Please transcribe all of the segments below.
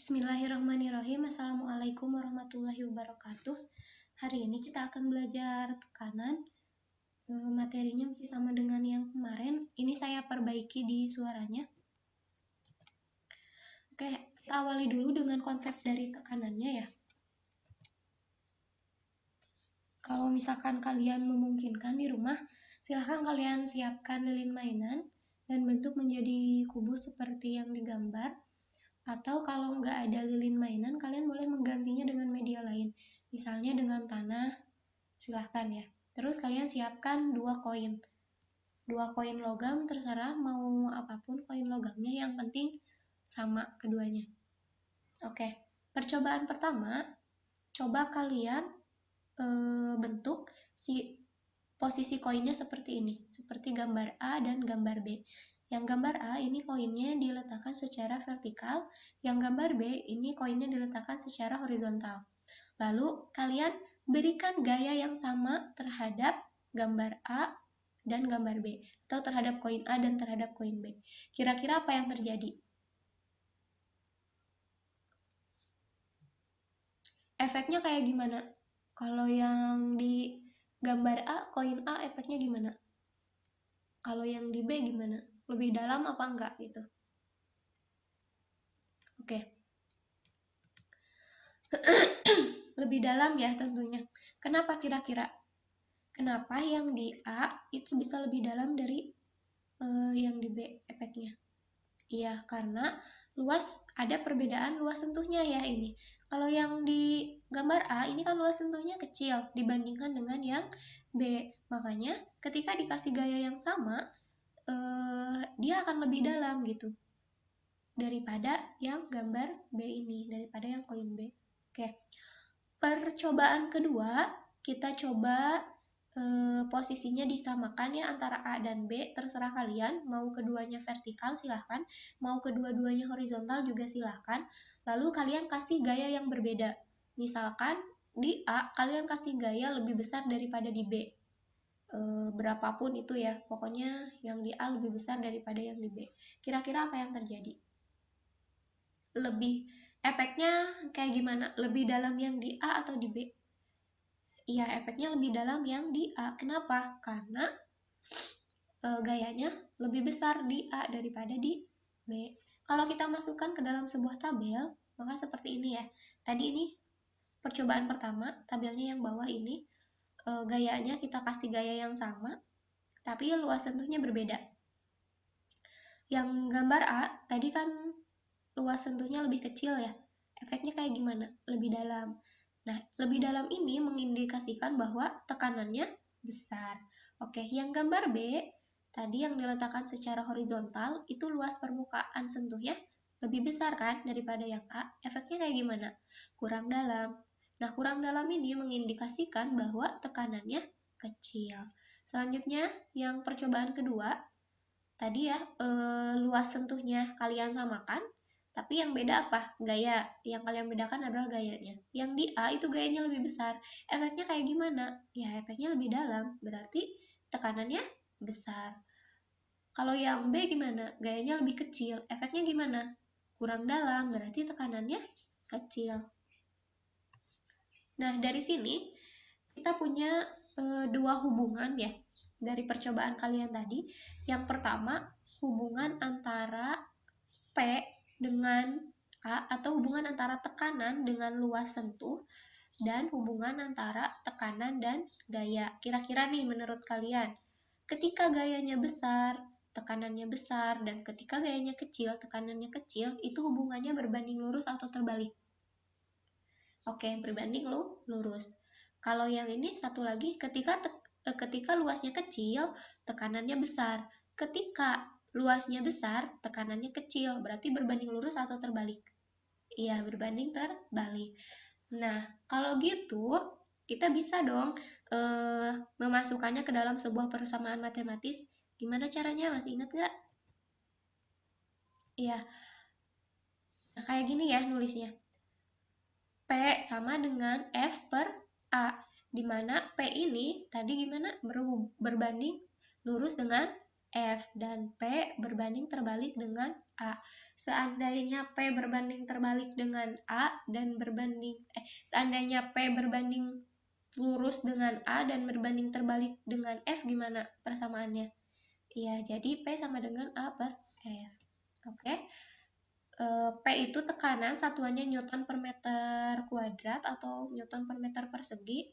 Bismillahirrahmanirrahim. Assalamualaikum warahmatullahi wabarakatuh. Hari ini kita akan belajar tekanan. Materinya masih sama dengan yang kemarin. Ini saya perbaiki di suaranya. Oke, kita awali dulu dengan konsep dari tekanannya ya. Kalau misalkan kalian memungkinkan di rumah, silahkan kalian siapkan lilin mainan dan bentuk menjadi kubus seperti yang digambar. Atau kalau nggak ada lilin mainan, kalian boleh menggantinya dengan media lain. Misalnya dengan tanah, silahkan ya. Terus kalian siapkan 2 koin. 2 koin logam, terserah mau apapun koin logamnya, yang penting sama keduanya. Oke, percobaan pertama, coba kalian bentuk posisi koinnya seperti ini, seperti gambar A dan gambar B. Yang gambar A ini koinnya diletakkan secara vertikal, yang gambar B ini koinnya diletakkan secara horizontal. Lalu kalian berikan gaya yang sama terhadap gambar A dan gambar B, atau terhadap koin A dan terhadap koin B. Kira-kira apa yang terjadi? Efeknya kayak gimana? Kalau yang di gambar A, koin A efeknya gimana? Kalau yang di B gimana? Lebih dalam apa enggak gitu? Oke. Lebih dalam ya tentunya. Kenapa kira-kira? Kenapa yang di A itu bisa lebih dalam dari yang di B efeknya? Iya, karena ada perbedaan luas sentuhnya ya ini. Kalau yang di gambar A ini kan luas sentuhnya kecil dibandingkan dengan yang B. Makanya ketika dikasih gaya yang sama, dia akan lebih dalam gitu daripada yang gambar B ini, daripada yang koin B. Oke. Percobaan kedua, kita coba posisinya disamakan ya antara A dan B, terserah kalian, mau keduanya vertikal silahkan, mau kedua-duanya horizontal juga silahkan. Lalu kalian kasih gaya yang berbeda. Misalkan di A kalian kasih gaya lebih besar daripada di B. Berapapun itu ya, pokoknya yang di A lebih besar daripada yang di B. Kira-kira apa yang terjadi? Efeknya kayak gimana? Lebih dalam yang di A atau di B? Iya, efeknya lebih dalam yang di A. Kenapa? Karena gayanya lebih besar di A daripada di B. Kalau kita masukkan ke dalam sebuah tabel, maka seperti ini ya. Tadi ini percobaan pertama, tabelnya yang bawah ini, gayanya kita kasih gaya yang sama, tapi luas sentuhnya berbeda. Yang gambar A, tadi kan luas sentuhnya lebih kecil ya. Efeknya kayak gimana? Lebih dalam. Nah, lebih dalam ini mengindikasikan bahwa tekanannya besar. Oke, yang gambar B, tadi yang diletakkan secara horizontal, itu luas permukaan sentuhnya lebih besar kan daripada yang A. Efeknya kayak gimana? Kurang dalam. Nah, kurang dalam ini mengindikasikan bahwa tekanannya kecil. Selanjutnya, yang percobaan kedua, tadi ya, luas sentuhnya kalian samakan, tapi yang beda apa? Gaya. Yang kalian bedakan adalah gayanya. Yang di A itu gayanya lebih besar. Efeknya kayak gimana? Ya, efeknya lebih dalam. Berarti tekanannya besar. Kalau yang B gimana? Gayanya lebih kecil. Efeknya gimana? Kurang dalam. Berarti tekanannya kecil. Nah, dari sini kita punya dua hubungan ya dari percobaan kalian tadi. Yang pertama, hubungan antara P dengan A, atau hubungan antara tekanan dengan luas sentuh, dan hubungan antara tekanan dan gaya. Kira-kira nih menurut kalian, ketika gayanya besar, tekanannya besar, dan ketika gayanya kecil, tekanannya kecil, itu hubungannya berbanding lurus atau terbalik? Oke, berbanding lurus. Kalau yang ini satu lagi, ketika luasnya kecil, tekanannya besar. Ketika luasnya besar, tekanannya kecil, berarti berbanding lurus atau terbalik? Iya, berbanding terbalik. Nah, kalau gitu, kita bisa dong memasukkannya ke dalam sebuah persamaan matematis. Gimana caranya? Masih ingat nggak? Iya. Nah, kayak gini ya nulisnya. P sama dengan F per A, di mana P ini tadi gimana? Berbanding lurus dengan F, dan P berbanding terbalik dengan A. Seandainya P berbanding terbalik dengan A dan seandainya P berbanding lurus dengan A dan berbanding terbalik dengan F, gimana persamaannya? Iya, jadi P sama dengan A per F. Oke. P itu tekanan, satuannya Newton per meter kuadrat atau Newton per meter persegi,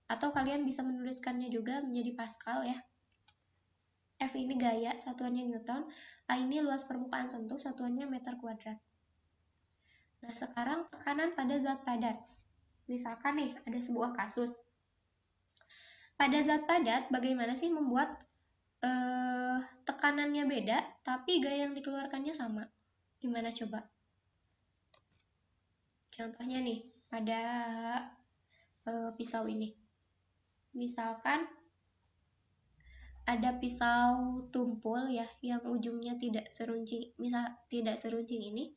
atau kalian bisa menuliskannya juga menjadi Pascal ya. F ini gaya, satuannya Newton. A ini luas permukaan sentuh, satuannya meter kuadrat. Nah, sekarang tekanan pada zat padat. Misalkan nih, ada sebuah kasus. Pada zat padat, bagaimana sih membuat tekanannya beda, tapi gaya yang dikeluarkannya sama? Gimana coba? Contohnya nih, pada pisau ini. Misalkan ada pisau tumpul ya, yang ujungnya tidak seruncing, ini,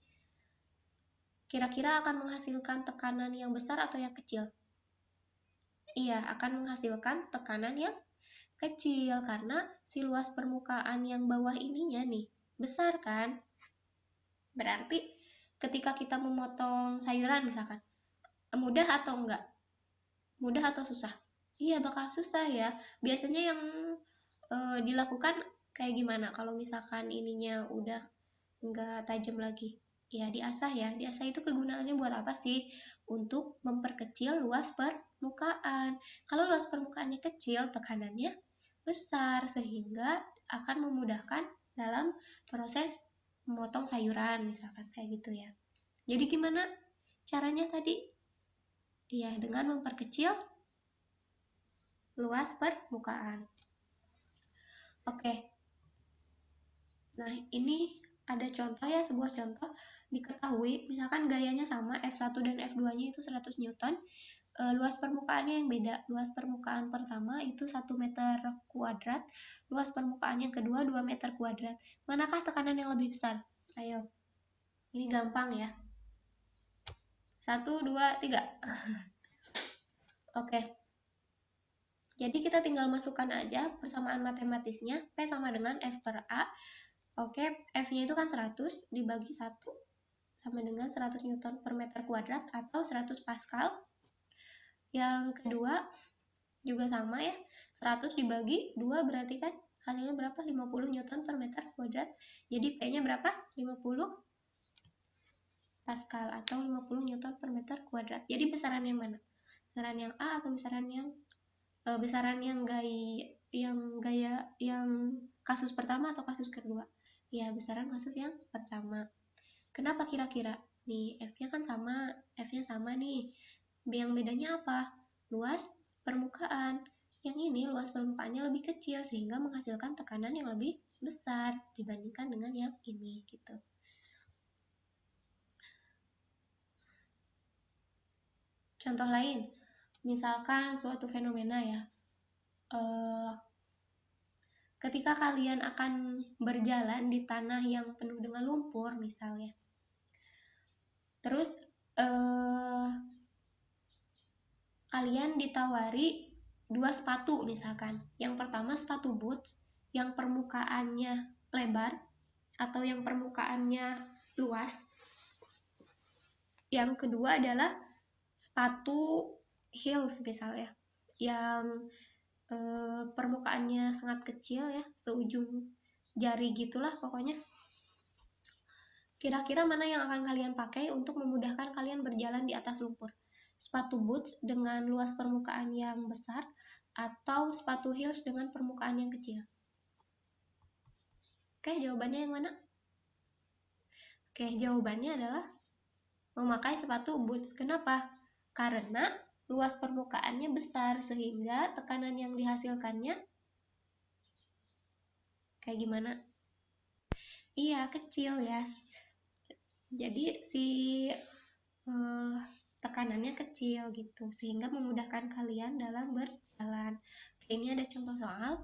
kira-kira akan menghasilkan tekanan yang besar atau yang kecil? Iya, akan menghasilkan tekanan yang kecil, karena si luas permukaan yang bawah ininya nih, besar kan? Berarti ketika kita memotong sayuran misalkan, mudah atau enggak? Mudah atau susah? Iya, bakal susah ya. Biasanya yang dilakukan kayak gimana kalau misalkan ininya udah nggak tajam lagi? Ya diasah ya. Diasah itu kegunaannya buat apa sih? Untuk memperkecil luas permukaan. Kalau luas permukaannya kecil, tekanannya besar sehingga akan memudahkan dalam proses memotong sayuran misalkan kayak gitu ya. Jadi gimana caranya tadi? Ya, dengan memperkecil luas permukaan. Oke. Nah, ini ada contoh ya, sebuah contoh. Diketahui, misalkan gayanya sama, F1 dan F2-nya itu 100 Newton, luas permukaannya yang beda. Luas permukaan pertama itu 1 meter kuadrat, luas permukaan yang kedua 2 meter kuadrat. Manakah tekanan yang lebih besar? Ayo, ini gampang ya. 1, 2, 3. Oke. Jadi kita tinggal masukkan aja persamaan matematisnya, P sama dengan F per A. Oke, F-nya itu kan 100 dibagi 1 sama dengan 100 Newton per meter kuadrat atau 100 Pascal. Yang kedua juga sama ya, 100 dibagi 2 berarti kan hasilnya berapa? 50 Newton per meter kuadrat. Jadi P-nya berapa? 50 Pascal atau 50 Newton per meter kuadrat. Jadi besaran yang mana? Besaran yang A atau besaran yang kasus pertama atau kasus kedua? Ya, besaran kasus yang pertama. Kenapa kira-kira? Nih, F-nya kan sama, F-nya sama nih. Yang bedanya apa? Luas permukaan. Yang ini luas permukaannya lebih kecil, sehingga menghasilkan tekanan yang lebih besar dibandingkan dengan yang ini, gitu. Contoh lain, misalkan suatu fenomena ya, ketika kalian akan berjalan di tanah yang penuh dengan lumpur misalnya, terus kalian ditawari 2 sepatu misalkan. Yang pertama sepatu boots yang permukaannya lebar atau yang permukaannya luas. Yang kedua adalah sepatu heels misalnya, yang permukaannya sangat kecil ya, seujung jari gitulah pokoknya. Kira-kira mana yang akan kalian pakai untuk memudahkan kalian berjalan di atas lumpur? Sepatu boots dengan luas permukaan yang besar atau sepatu heels dengan permukaan yang kecil? Oke, jawabannya yang mana? Oke, jawabannya adalah memakai sepatu boots. Kenapa? Karena luas permukaannya besar sehingga tekanan yang dihasilkannya kayak gimana? Iya, kecil ya. Jadi si tekanannya kecil gitu, sehingga memudahkan kalian dalam berjalan. Ini ada contoh soal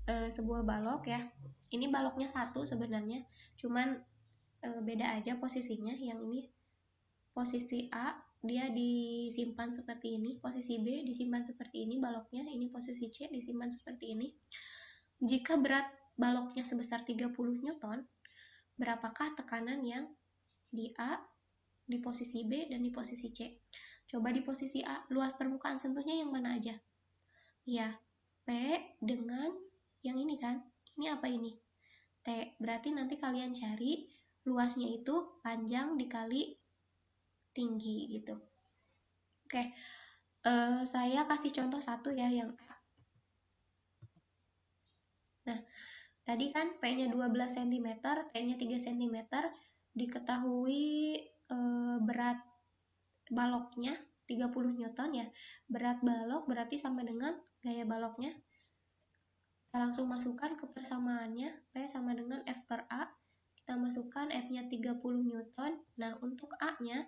sebuah balok ya. Ini baloknya satu sebenarnya, cuman beda aja posisinya. Yang ini posisi A dia disimpan seperti ini, posisi B disimpan seperti ini baloknya, ini posisi C disimpan seperti ini. Jika berat baloknya sebesar 30 Newton, berapakah tekanan yang di A, di posisi B, dan di posisi C? Coba di posisi A, luas permukaan sentuhnya yang mana aja? Ya, P dengan yang ini kan? Ini apa ini? T. Berarti nanti kalian cari luasnya itu panjang dikali tinggi gitu. Oke, saya kasih contoh satu ya yang A. Nah, tadi kan P-nya 12 cm, T-nya 3 cm, diketahui berat baloknya 30 Newton ya. Berat balok berarti sama dengan gaya baloknya. Kita langsung masukkan ke persamaannya, P sama dengan F per A. Kita masukkan F-nya 30 Newton. Nah, untuk A-nya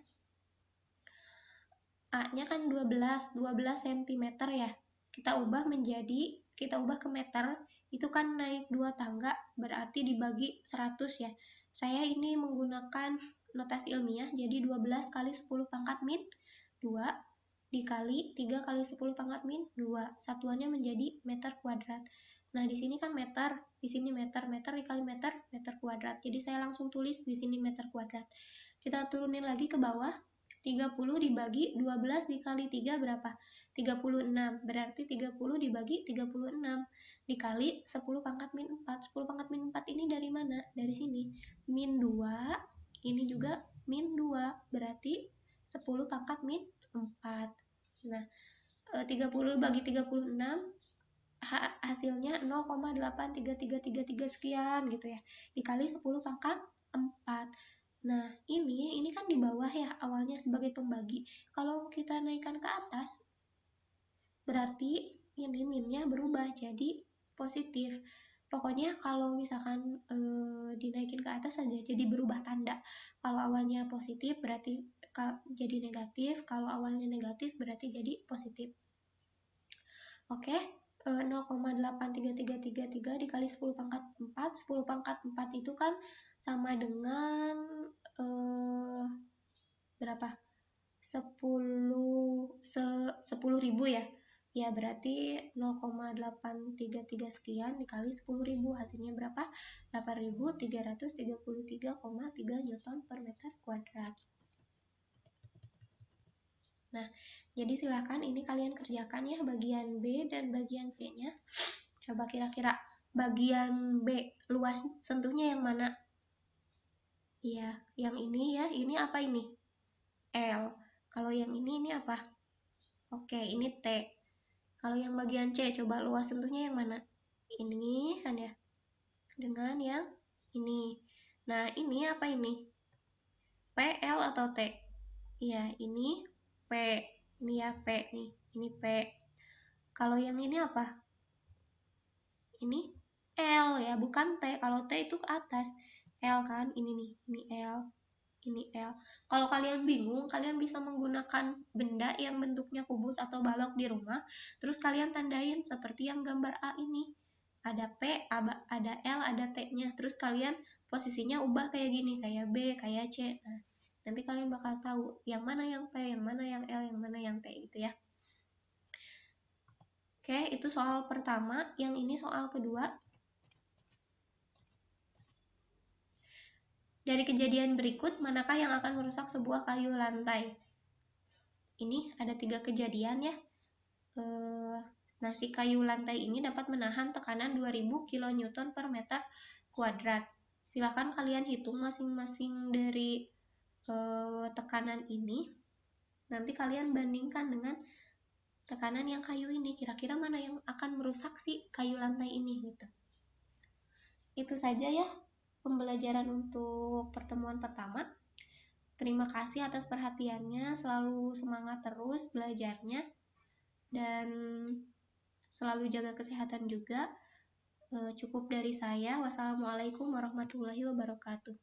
kan 12 cm ya. Kita ubah ke meter, itu kan naik 2 tangga, berarti dibagi 100 ya. Saya ini menggunakan notasi ilmiah, jadi 12 kali 10 pangkat min 2 dikali 3 kali 10 pangkat min 2. Satuannya menjadi meter kuadrat. Nah, di sini kan meter, di sini meter, meter dikali meter, meter kuadrat. Jadi saya langsung tulis di sini meter kuadrat. Kita turunin lagi ke bawah, 30 dibagi 12 dikali 3 berapa? 36. Berarti 30 dibagi 36 dikali 10 pangkat min 4. 10 pangkat min 4 ini dari mana? Dari sini. Min 2, ini juga min 2. Berarti 10 pangkat min 4. Nah, 30 bagi 36 hasilnya 0,83333 sekian gitu ya. Dikali 10 pangkat 4. Nah, ini kan di bawah ya, awalnya sebagai pembagi. Kalau kita naikkan ke atas, berarti ini minnya berubah jadi positif. Pokoknya kalau misalkan dinaikin ke atas saja, jadi berubah tanda. Kalau awalnya positif berarti jadi negatif, kalau awalnya negatif berarti jadi positif. Oke, 0,83333 dikali 10 pangkat 4. 10 pangkat 4 itu kan sama dengan berapa? 10.000 ya. Ya, berarti 0,833 sekian dikali 10.000, hasilnya berapa? 8.333,3 Newton per meter kuadrat. Nah, jadi silakan ini kalian kerjakan ya bagian B dan bagian C-nya. Coba kira-kira bagian B luas sentuhnya yang mana? Iya, yang ini ya. Ini apa ini? L. Kalau yang ini apa? Oke, ini T. Kalau yang bagian C, coba luas sentuhnya yang mana? Ini kan ya. Dengan yang ini. Nah, ini apa ini? P, L atau T? Iya, ini P. Ini ya P nih. Ini P. Kalau yang ini apa? Ini L ya, bukan T. Kalau T itu ke atas. L kan, ini nih. Ini L. Ini L. Kalau kalian bingung, kalian bisa menggunakan benda yang bentuknya kubus atau balok di rumah, terus kalian tandain seperti yang gambar A ini. Ada P, ada L, ada T-nya. Terus kalian posisinya ubah kayak gini, kayak B, kayak C. Nah, nanti kalian bakal tahu yang mana yang P, yang mana yang L, yang mana yang T gitu ya. Oke, itu soal pertama. Yang ini soal kedua. Dari kejadian berikut, manakah yang akan merusak sebuah kayu lantai? Ini ada 3 kejadian ya. Nah, si kayu lantai ini dapat menahan tekanan 2000 kN per meter kuadrat. Silahkan kalian hitung masing-masing dari tekanan ini. Nanti kalian bandingkan dengan tekanan yang kayu ini. Kira-kira mana yang akan merusak si kayu lantai ini gitu. Itu saja ya pembelajaran untuk pertemuan pertama. Terima kasih atas perhatiannya, selalu semangat terus belajarnya, dan selalu jaga kesehatan juga. Cukup dari saya. Wassalamualaikum warahmatullahi wabarakatuh.